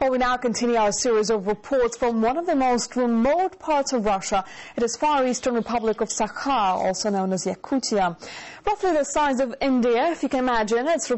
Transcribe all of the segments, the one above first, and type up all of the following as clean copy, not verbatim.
Well, we now continue our series of reports from one of the most remote parts of Russia. It is Far Eastern Republic of Sakha, also known as Yakutia. Roughly the size of India, if you can imagine. It's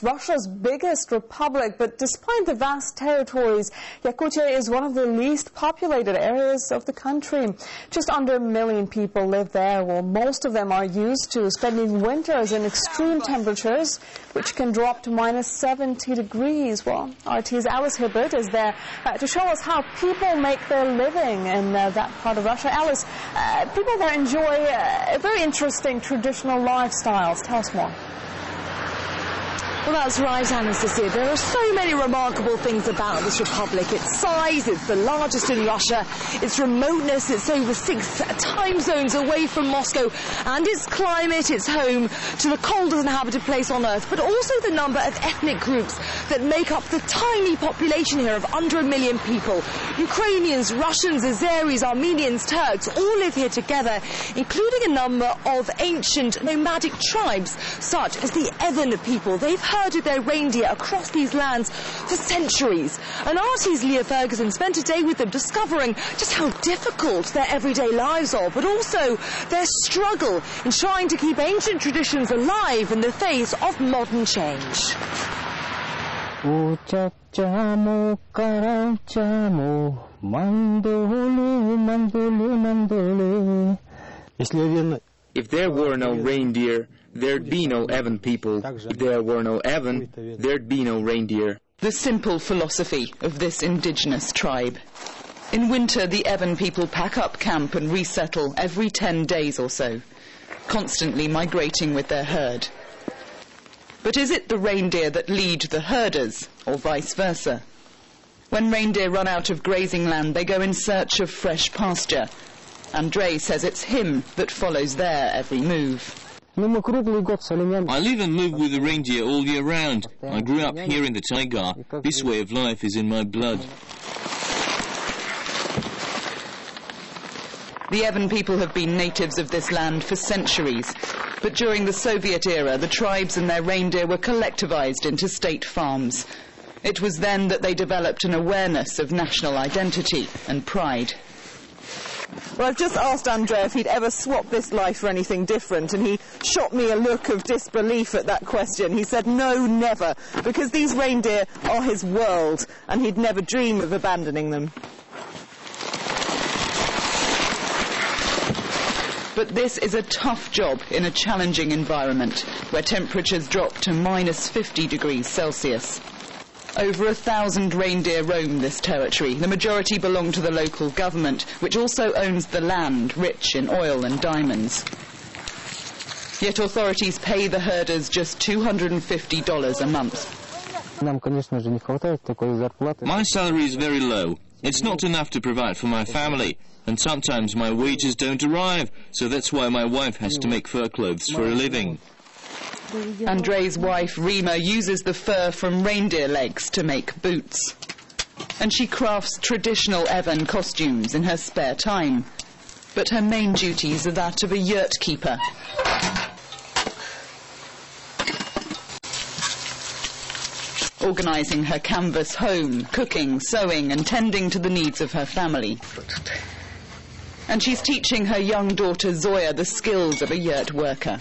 Russia's biggest republic, but despite the vast territories, Yakutia is one of the least populated areas of the country. Just under 1 million people live there. Well, most of them are used to spending winters in extreme temperatures, which can drop to minus 70 degrees. Well, RT's Alice Hibbert is there to show us how people make their living in that part of Russia. Alice, people there enjoy very interesting traditional lifestyles. Tell us more. Well, that's right, Anastasia. There are so many remarkable things about this republic. Its size, it's the largest in Russia, its remoteness, it's over 6 time zones away from Moscow, and its climate, it's home to the coldest inhabited place on Earth, but also the number of ethnic groups that make up the tiny population here of under 1 million people. Ukrainians, Russians, Azeris, Armenians, Turks all live here together, including a number of ancient nomadic tribes, such as the Eveny people. They've herded their reindeer across these lands for centuries. And RT's Leah Ferguson spent a day with them discovering just how difficult their everyday lives are, but also their struggle in trying to keep ancient traditions alive in the face of modern change. If there were no reindeer, there'd be no Eveny people. If there were no Eveny, there'd be no reindeer. The simple philosophy of this indigenous tribe. In winter, the Eveny people pack up camp and resettle every 10 days or so, constantly migrating with their herd. But is it the reindeer that lead the herders, or vice versa? When reindeer run out of grazing land, they go in search of fresh pasture. Andrei says it's him that follows their every move. I live and move with the reindeer all year round. I grew up here in the taiga. This way of life is in my blood. The Eveny people have been natives of this land for centuries, but during the Soviet era, the tribes and their reindeer were collectivized into state farms. It was then that they developed an awareness of national identity and pride. Well, I've just asked Andrei if he'd ever swapped this life for anything different, and he shot me a look of disbelief at that question. He said, no, never, because these reindeer are his world, and he'd never dream of abandoning them. But this is a tough job in a challenging environment, where temperatures drop to minus 50 degrees Celsius. Over 1,000 reindeer roam this territory. The majority belong to the local government, which also owns the land, rich in oil and diamonds. Yet authorities pay the herders just $250 a month. My salary is very low. It's not enough to provide for my family, and sometimes my wages don't arrive, so that's why my wife has to make fur clothes for a living. Andrei's wife, Rima, uses the fur from reindeer legs to make boots. And she crafts traditional Eveny costumes in her spare time. But her main duties are that of a yurt keeper. Organising her canvas home, cooking, sewing and tending to the needs of her family. And she's teaching her young daughter Zoya the skills of a yurt worker.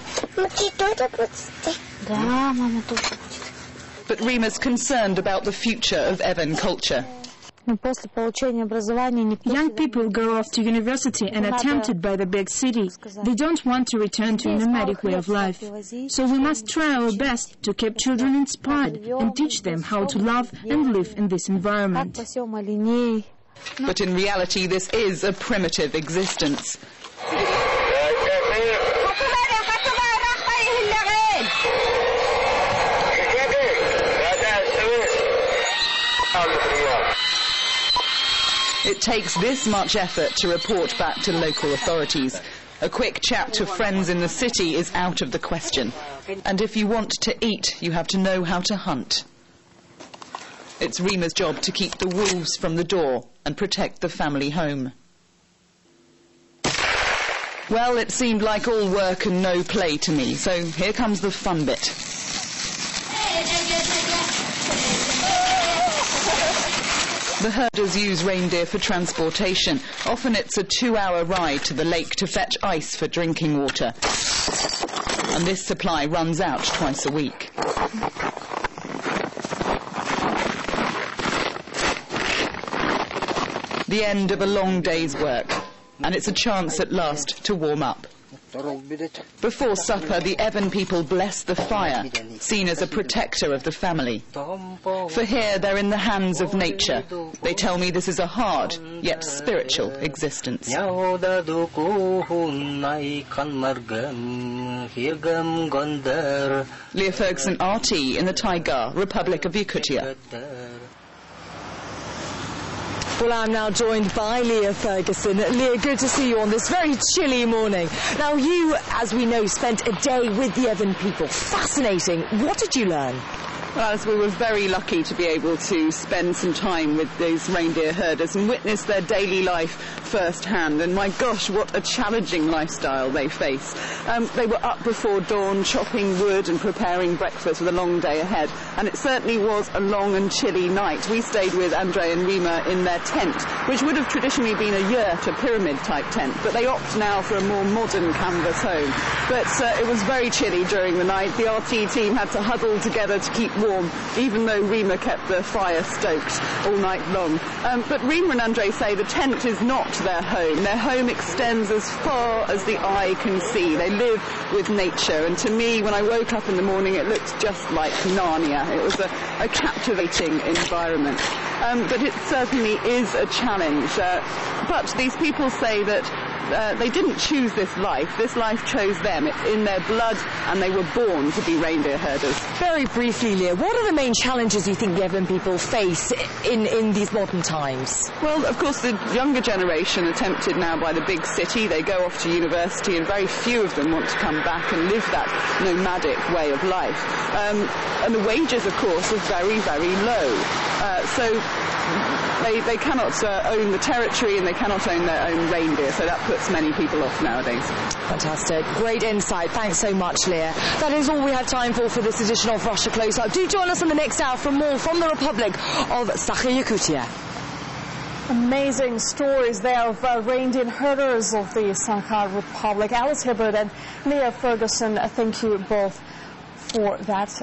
But Rima's concerned about the future of Eveny culture. Young people go off to university and are tempted by the big city. They don't want to return to a nomadic way of life. So we must try our best to keep children inspired and teach them how to love and live in this environment. But in reality, this is a primitive existence. It takes this much effort to report back to local authorities. A quick chat to friends in the city is out of the question. And if you want to eat, you have to know how to hunt. It's Rima's job to keep the wolves from the door and protect the family home. Well, it seemed like all work and no play to me, so here comes the fun bit. The herders use reindeer for transportation. Often it's a 2-hour ride to the lake to fetch ice for drinking water. And this supply runs out twice a week. The end of a long day's work, and it's a chance at last to warm up. Before supper, the Eveny people bless the fire, seen as a protector of the family. For here, they're in the hands of nature. They tell me this is a hard, yet spiritual existence. Leah Ferguson, RT, in the Taiga, Republic of Yakutia. Well, I'm now joined by Leah Ferguson. Leah, good to see you on this very chilly morning. Now, you, as we know, spent a day with the Eveny people. Fascinating. What did you learn? Well, Alice, we were very lucky to be able to spend some time with these reindeer herders and witness their daily life firsthand. And my gosh, what a challenging lifestyle they face. They were up before dawn, chopping wood and preparing breakfast with a long day ahead. And it certainly was a long and chilly night. We stayed with Andre and Rima in their tent, which would have traditionally been a yurt, a pyramid-type tent, but they opt now for a more modern canvas home. But it was very chilly during the night. The RT team had to huddle together to keep warm, even though Rima kept the fire stoked all night long. But Rima and Andre say the tent is not their home. Their home extends as far as the eye can see. They live with nature, and to me, when I woke up in the morning, it looked just like Narnia. It was a captivating environment. But it certainly is a challenge. But these people say that they didn't choose this life. This life chose them. It's in their blood, and they were born to be reindeer herders. Very briefly, Leah, what are the main challenges you think the Eveny people face in these modern times? Well, of course, the younger generation are tempted now by the big city. They go off to university, and very few of them want to come back and live that nomadic way of life. And the wages, of course, are very, very low. So they cannot own the territory, and they cannot own their own reindeer, so that puts many people off nowadays. Fantastic. Great insight. Thanks so much, Leah. That is all we have time for this edition of Russia Close Up. Do join us in the next hour for more from the Republic of Yakutia. Amazing stories there of reindeer herders of the Sakha Republic. Alice Hibbert and Leah Ferguson, thank you both for that.